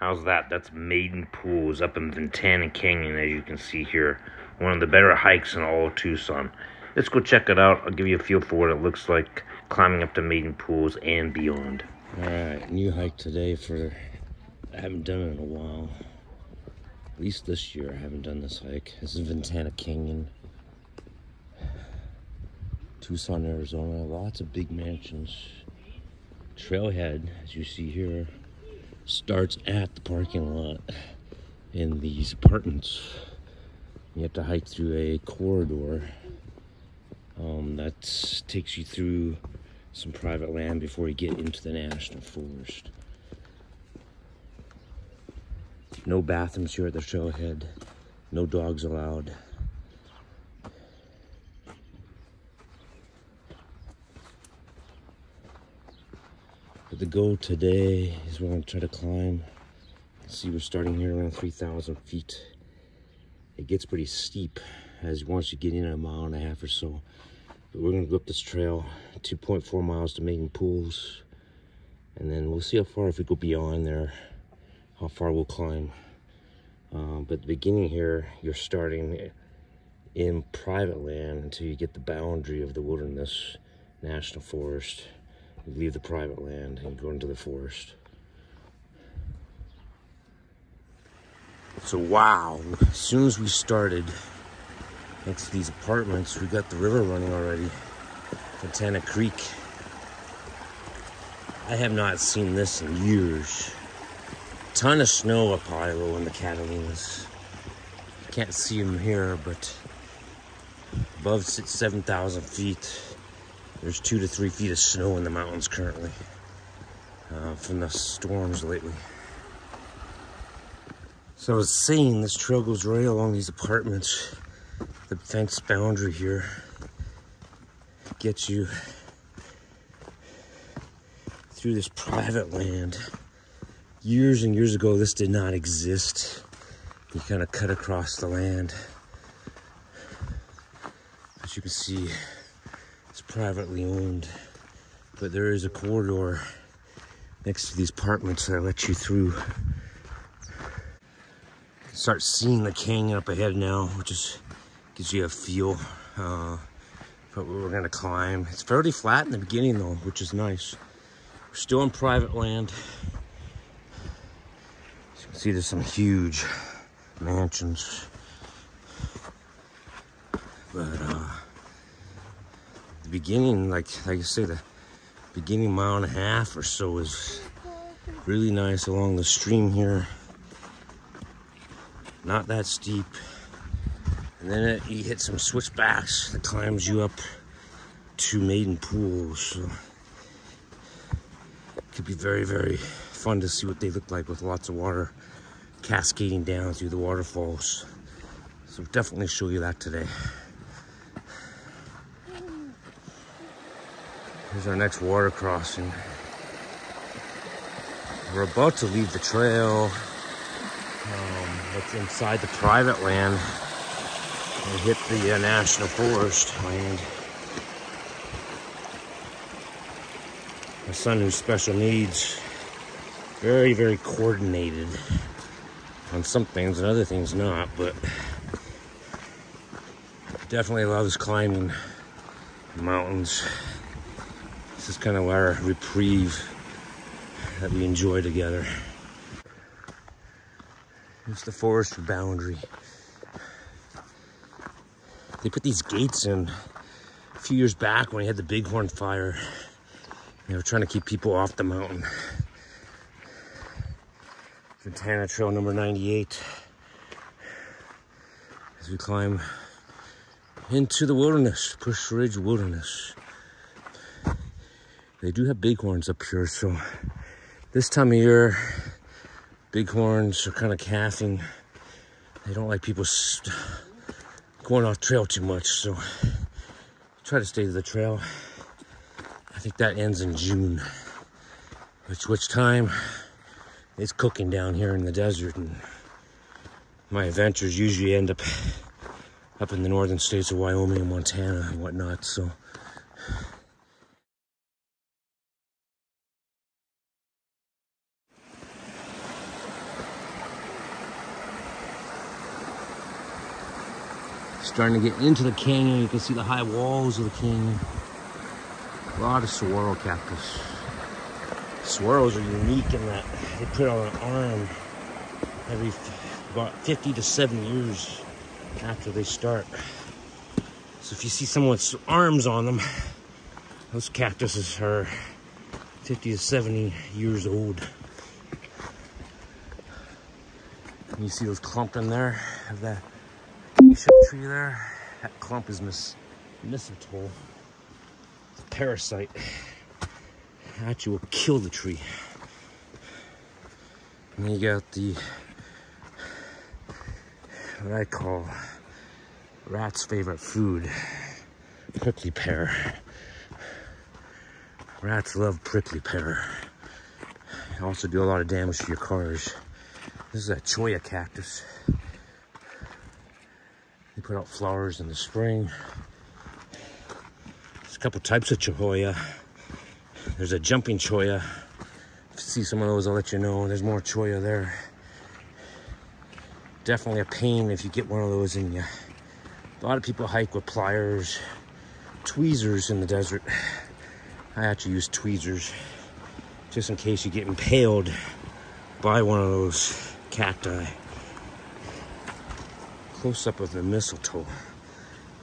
How's that? That's Maiden Pools up in Ventana Canyon, as you can see here. One of the better hikes in all of Tucson. Let's go check it out. I'll give you a feel for what it looks like climbing up to Maiden Pools and beyond. Alright, new hike today I haven't done it in a while. At least this year I haven't done this hike. This is Ventana Canyon. Tucson, Arizona. Lots of big mansions. Trailhead, as you see here, starts at the parking lot in these apartments. You have to hike through a corridor that takes you through some private land before you get into the national forest. No bathrooms here at the trailhead. No dogs allowed. But the goal today is we're going to try to climb. See, we're starting here around 3,000 feet. It gets pretty steep once you get in a mile and a half or so. But we're going to go up this trail, 2.4 miles to Maiden Pools. And then we'll see how far, if we go beyond there, how far we'll climb. But the beginning here, you're starting in private land until you get the boundary of the wilderness national forest. You leave the private land and go into the forest. So wow, as soon as we started next to these apartments, we got the river running already. Ventana Creek. I have not seen this in years. Ton of snow up high low in the Catalinas. Can't see them here, but above 7,000 feet, there's 2 to 3 feet of snow in the mountains currently from the storms lately. So I was saying, this trail goes right along these apartments. The fence boundary here gets you through this private land. Years and years ago, this did not exist. You kind of cut across the land. As you can see, it's privately owned, but there is a corridor next to these apartments that let you through. Start seeing the canyon up ahead now, which gives you a feel for what we're gonna climb. It's fairly flat in the beginning though, which is nice. We're still on private land. As you can see, there's some huge mansions. But the beginning, like I say, the beginning mile and a half or so is really nice along the stream here. Not that steep. And then you hit some switchbacks that climbs you up to Maiden Pools. So it could be very, very fun to see what they look like with lots of water cascading down through the waterfalls. So definitely show you that today. Here's our next water crossing. We're about to leave the trail. It's inside the private land and hit the national forest land. My son, who's special needs, very, very coordinated on some things and other things not, but definitely loves climbing mountains. This is kind of our reprieve that we enjoy together. Here's the forest boundary. They put these gates in a few years back when we had the Bighorn fire. They were trying to keep people off the mountain. Ventana Trail number 98. As we climb into the wilderness, Push Ridge Wilderness. They do have bighorns up here, so this time of year, bighorns are kind of calving. They don't like people going off trail too much, so try to stay to the trail. I think that ends in June, which time it's cooking down here in the desert, and my adventures usually end up in the northern states of Wyoming and Montana and whatnot, so Starting to get into the canyon. You can see the high walls of the canyon. A lot of saguaro cactus. Saguaros are unique in that they put on an arm every about 50 to 70 years after they start. So if you see someone with arms on them, those cactuses are 50 to 70 years old. And you see those clump in there of that bishop tree there? That clump is mistletoe. It's a parasite. It actually will kill the tree. And then you got the, what I call rat's favorite food, prickly pear. Rats love prickly pear. They also do a lot of damage to your cars. This is a cholla cactus. They put out flowers in the spring. There's a couple types of cholla. There's a jumping cholla. If you see some of those, I'll let you know. There's more cholla there. Definitely a pain if you get one of those in you. A lot of people hike with pliers, tweezers in the desert. I actually use tweezers just in case you get impaled by one of those cacti. Close up of the mistletoe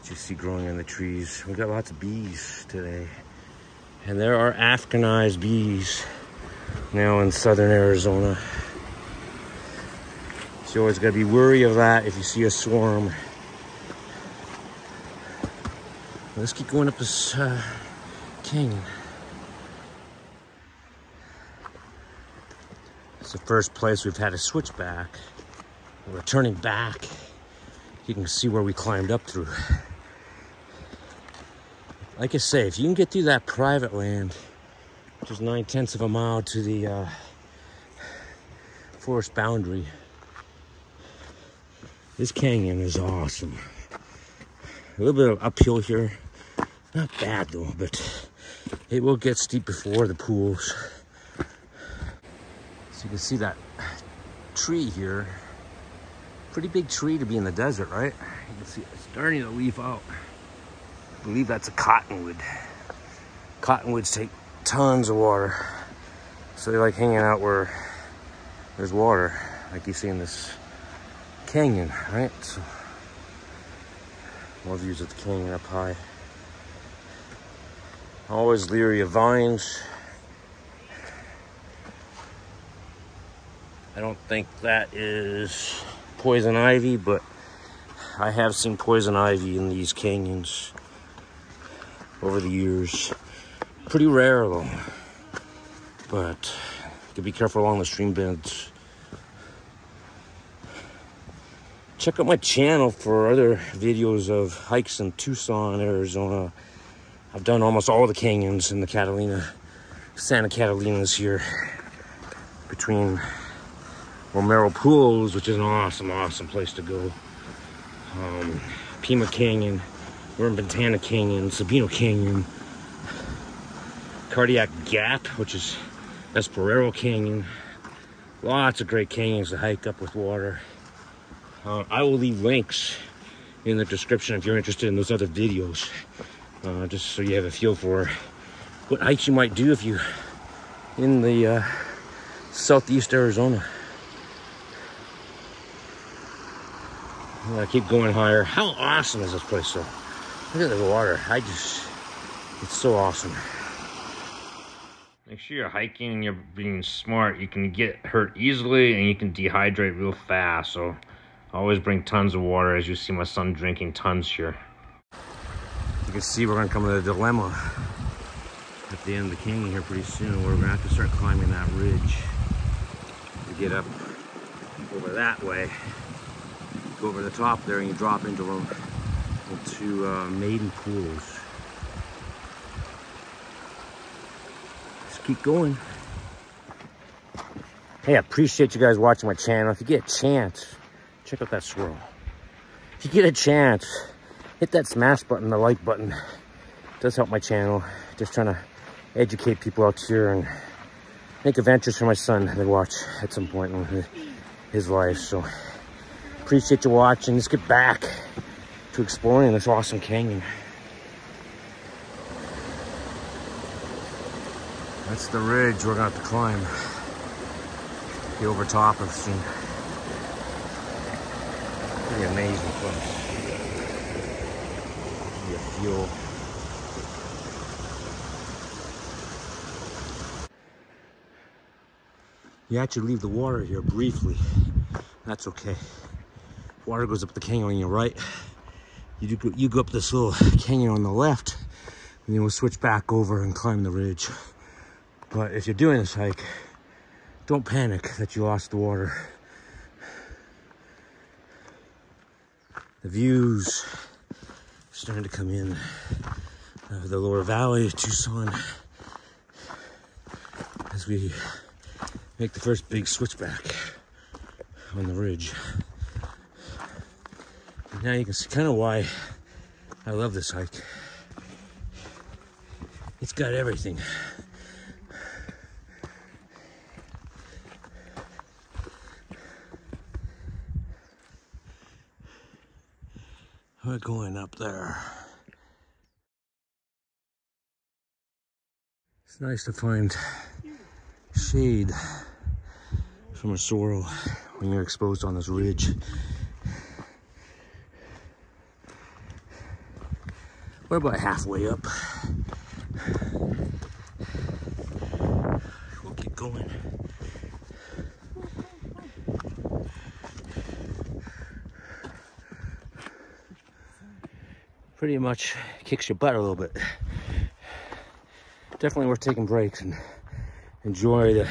that you see growing in the trees. We got lots of bees today. And there are Africanized bees now in southern Arizona. So you always gotta be wary of that if you see a swarm. Let's keep going up this canyon. It's the first place we've had to switch back. We're turning back. You can see where we climbed up through. Like I say, if you can get through that private land, which is 9/10 of a mile to the forest boundary, this canyon is awesome. A little bit of uphill here. Not bad though, but it will get steep before the pools. So you can see that tree here. Pretty big tree to be in the desert, right? You can see it's starting to leaf out. I believe that's a cottonwood. Cottonwoods take tons of water. So they like hanging out where there's water, like you see in this canyon, right? So, more views of the canyon up high. Always leery of vines. I don't think that is poison ivy, but I have seen poison ivy in these canyons over the years. Pretty rare though, but you can be careful along the stream beds. Check out my channel for other videos of hikes in Tucson, Arizona. I've done almost all the canyons in the Catalina, Santa Catalinas here, between Maiden Pools, which is an awesome place to go. Pima Canyon, we're in Ventana Canyon, Sabino Canyon, Cardiac Gap, which is Esparero Canyon. Lots of great canyons to hike up with water. I will leave links in the description if you're interested in those other videos, just so you have a feel for what hikes you might do if you're in the southeast Arizona. I'm gonna keep going higher. How awesome is this place though? Look at the water. It's so awesome. Make sure you're hiking and you're being smart. You can get hurt easily and you can dehydrate real fast. So always bring tons of water, as you see my son drinking tons here. You can see we're gonna come to a dilemma at the end of the canyon here pretty soon. We're gonna have to start climbing that ridge to get up over that way. Go over the top there and you drop into Maiden Pools. Just keep going. Hey, I appreciate you guys watching my channel. If you get a chance, check out that swirl. If you get a chance, hit that smash button, the like button. It does help my channel. Just trying to educate people out here and make adventures for my son to watch at some point in his life. So appreciate you watching. Let's get back to exploring this awesome canyon. That's the ridge we're gonna have to climb. Be over top of soon. Pretty amazing place. The fuel. You actually leave the water here briefly. That's okay. Water goes up the canyon on your right. You go up this little canyon on the left, and then we'll switch back over and climb the ridge. But if you're doing this hike, don't panic that you lost the water. The views starting to come in of the lower valley of Tucson as we make the first big switchback on the ridge. And now you can see kind of why I love this hike. It's got everything. We're going up there. It's nice to find shade from a sorrel when you're exposed on this ridge. We're about halfway up. We'll keep going. Pretty much kicks your butt a little bit. Definitely worth taking breaks and enjoy the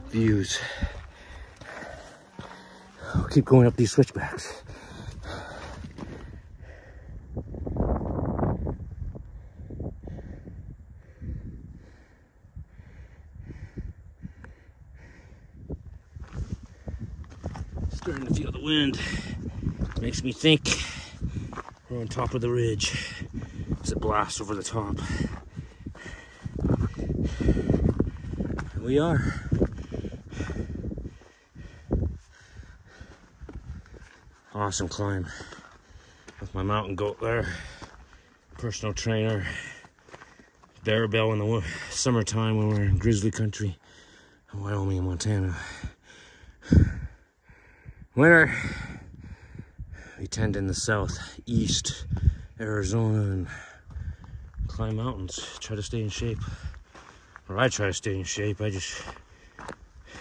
views. We'll keep going up these switchbacks. Starting to feel the wind. Makes me think we're on top of the ridge. It's a blast over the top. And we are. Awesome climb. With my mountain goat there. Personal trainer. Bear bell in the summertime when we're in grizzly country. In Wyoming and Montana. Winter, we tend in the southeast Arizona and climb mountains, try to stay in shape. Or I try to stay in shape, I just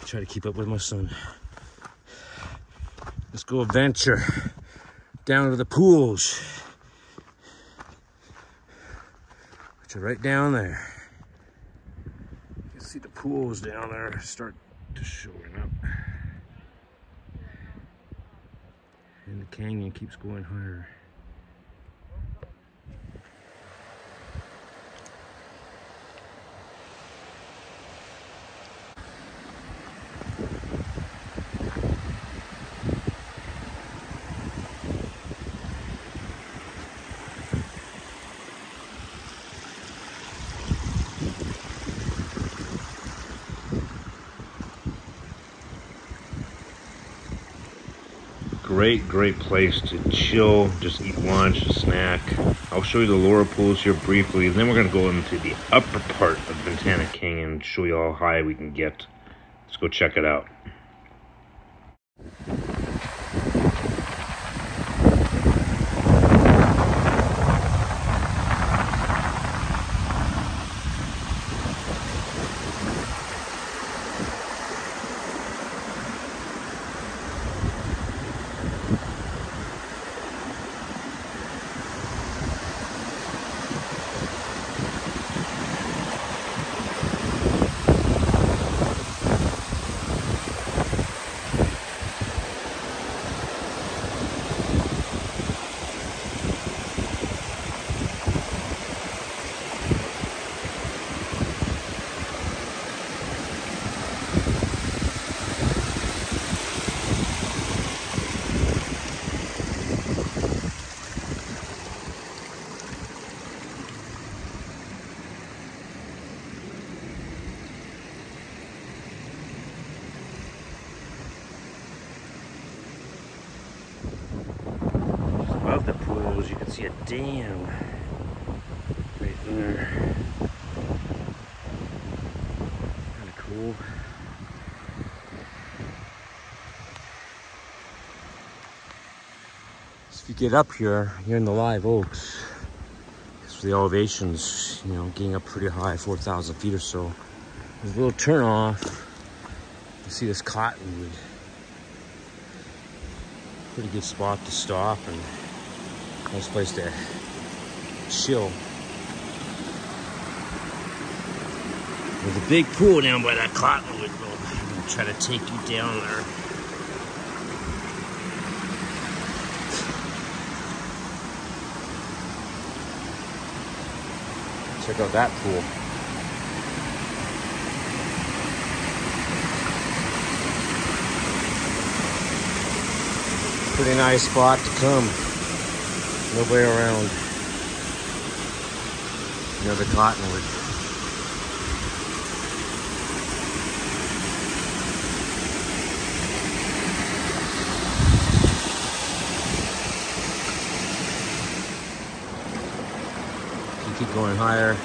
try to keep up with my son. Let's go adventure down to the pools, which are right down there. You can see the pools down there start to showing up. And the canyon keeps going higher. Great place to chill, just eat lunch, a snack. I'll show you the lower pools here briefly, then we're going to go into the upper part of Ventana Canyon and show you how high we can get. Let's go check it out. a dam right there. Kind of cool. So if you get up here, you're in the live oaks. So the elevation's, you know, getting up pretty high, 4,000 feet or so. There's a little turn off. You see this cottonwood. Pretty good spot to stop and nice place to chill. There's a big pool down by that cottonwood though. I'm gonna try to take you down there. Check out that pool. Pretty nice spot to come. Nobody around. Another cottonwood. You keep going higher.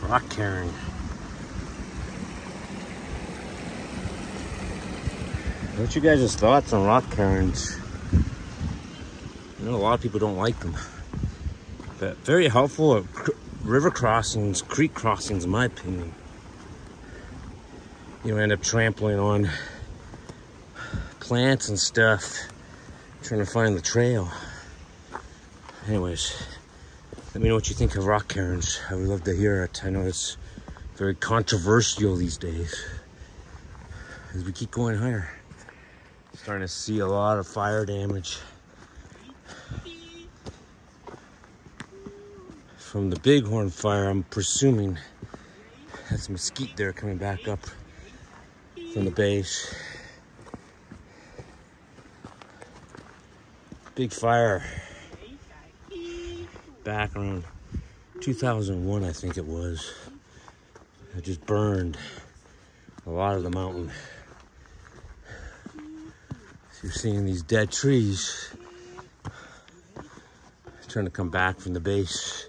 Rock cairn. What's your guys' thoughts on rock cairns? I know a lot of people don't like them, but very helpful at river crossings, creek crossings, in my opinion. You end up trampling on plants and stuff, trying to find the trail. Anyways, let me know what you think of rock cairns. I would love to hear it. I know it's very controversial these days as we keep going higher. Starting to see a lot of fire damage from the bighorn fire. I'm presuming that's mesquite there coming back up from the base. Big fire back around 2001, I think it was. It just burned a lot of the mountain. You're seeing these dead trees trying to come back from the base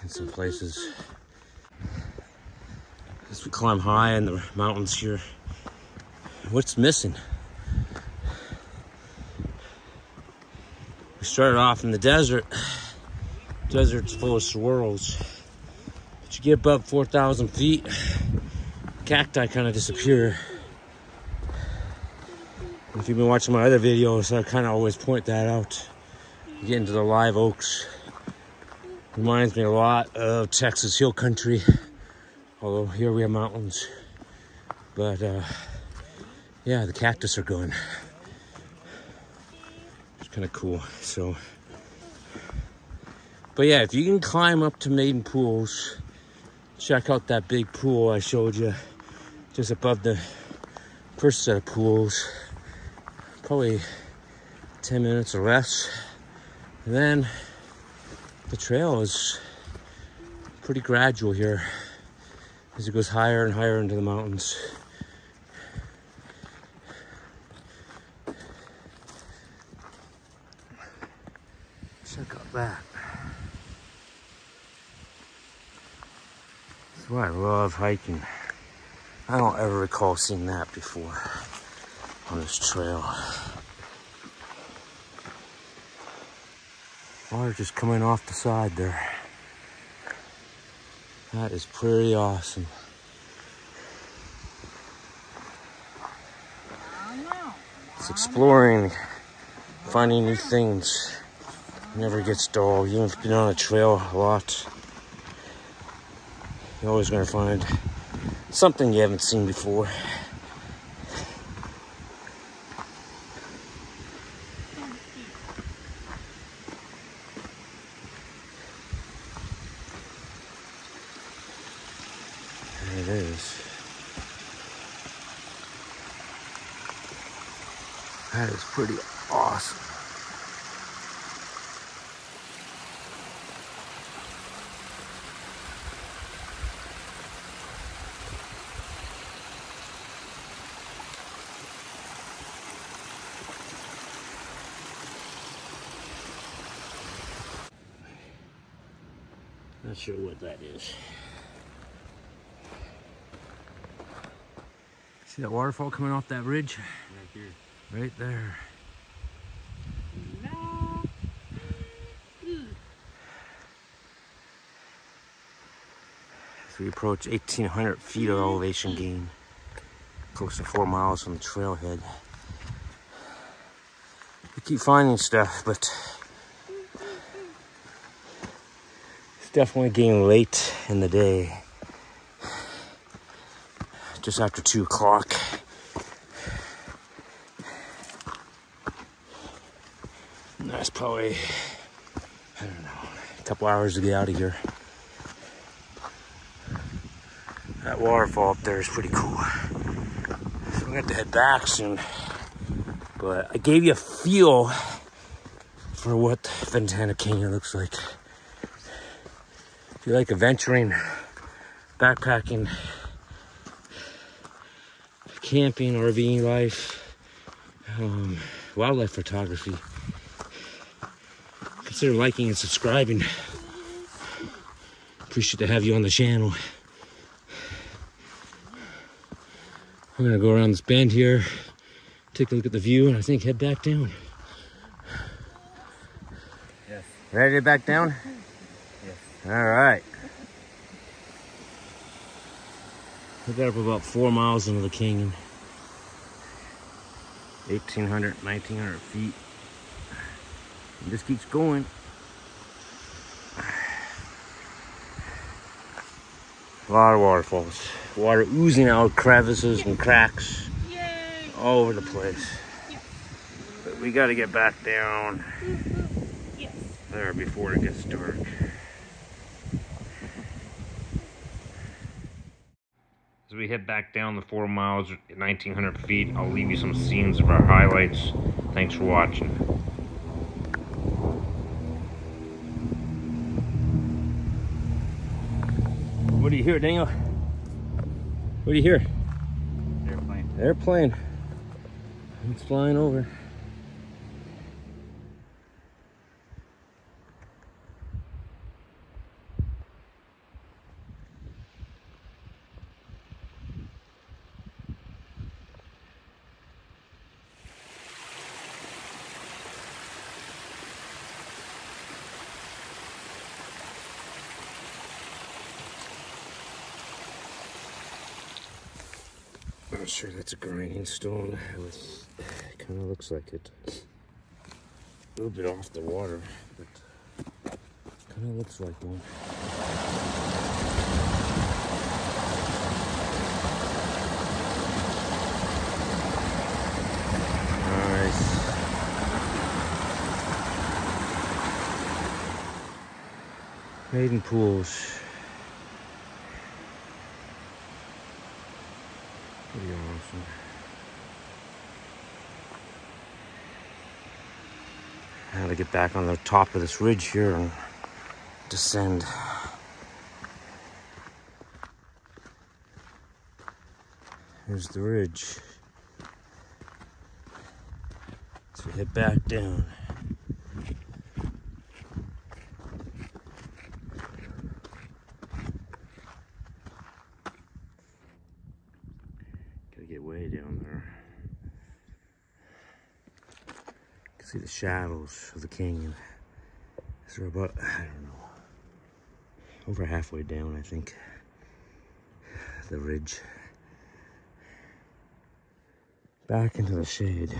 in some places. As we climb high in the mountains here, what's missing? We started off in the desert. Desert's full of swirls. But you get above 4,000 feet, cacti kind of disappear. If you've been watching my other videos, I kind of always point that out. You get into the live oaks. Reminds me a lot of Texas hill country. Although here we have mountains. But yeah, the cactus are gone. It's kind of cool. So, but yeah, if you can climb up to Maiden Pools, check out that big pool I showed you just above the first set of pools. Probably 10 minutes or less. And then the trail is pretty gradual here as it goes higher and higher into the mountains. Check out that. That's why I love hiking. I don't ever recall seeing that before on this trail. Water just coming off the side there. That is pretty awesome. It's exploring, finding new things. Never gets dull. Even if you've been on a trail a lot, you're always gonna find something you haven't seen before. There it is. That is pretty awesome. Not sure what that is. See that waterfall coming off that ridge? Right here. Right there. As we approach 1,800 feet of elevation gain, close to 4 miles from the trailhead. We keep finding stuff, but it's definitely getting late in the day. Just after 2 o'clock. And that's probably, I don't know, a couple hours to get out of here. That waterfall up there is pretty cool. So we have to head back soon. But I gave you a feel for what Ventana Canyon looks like. If you like adventuring, backpacking, camping, RVing life, wildlife photography, consider liking and subscribing. Appreciate to have you on the channel. I'm gonna go around this bend here, take a look at the view, and I think head back down. Yes. Ready to back down? Yes. All right. We got up about 4 miles into the canyon. 1,800, 1,900 feet. It just keeps going. A lot of waterfalls. Water oozing out crevices and cracks all over the place. But we got to get back down there before it gets dark. As we head back down the 4 miles, 1,900 feet, I'll leave you some scenes of our highlights. Thanks for watching. What do you hear, Daniel? What do you hear? Airplane. Airplane. It's flying over. I'm not sure that's a grinding stone. It kind of looks like it. A little bit off the water, but kind of looks like one. Nice. Maiden Pools. Pretty awesome. Now to get back on the top of this ridge here and descend. Here's the ridge. So we head back down. Get way down there. You can see the shadows of the canyon. So we're about, I don't know, over halfway down, I think, the ridge. Back into the shade,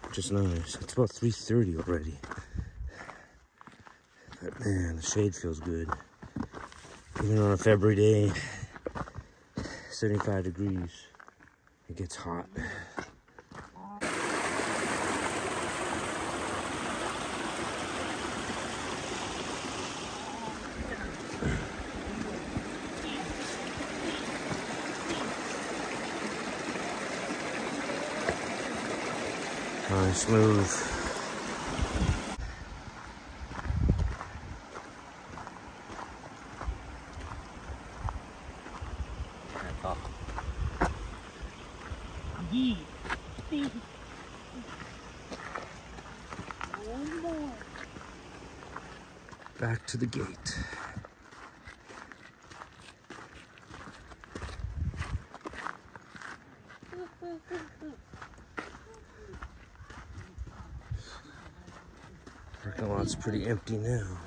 which is nice. It's about 3:30 already. But man, the shade feels good. Even on a February day, 75 degrees. It gets hot. Nice move. back to the gate. Parking lot's pretty empty now.